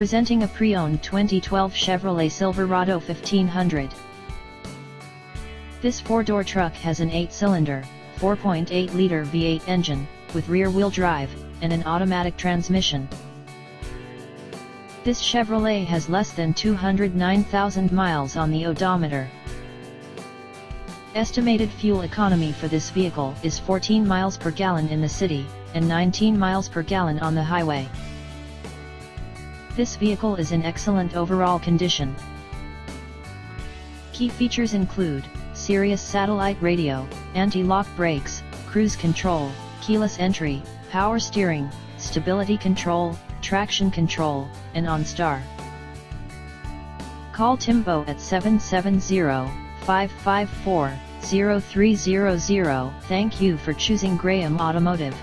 Presenting a pre-owned 2012 Chevrolet Silverado 1500. This four-door truck has an 8-cylinder, 4.8-liter V8 engine, with rear-wheel drive, and an automatic transmission. This Chevrolet has less than 209,000 miles on the odometer. Estimated fuel economy for this vehicle is 14 miles per gallon in the city, and 19 miles per gallon on the highway. This vehicle is in excellent overall condition. Key features include Sirius satellite radio, anti-lock brakes, cruise control, keyless entry, power steering, stability control, traction control, and OnStar. Call Timbo at 770-554-0300. Thank you for choosing Graham Automotive.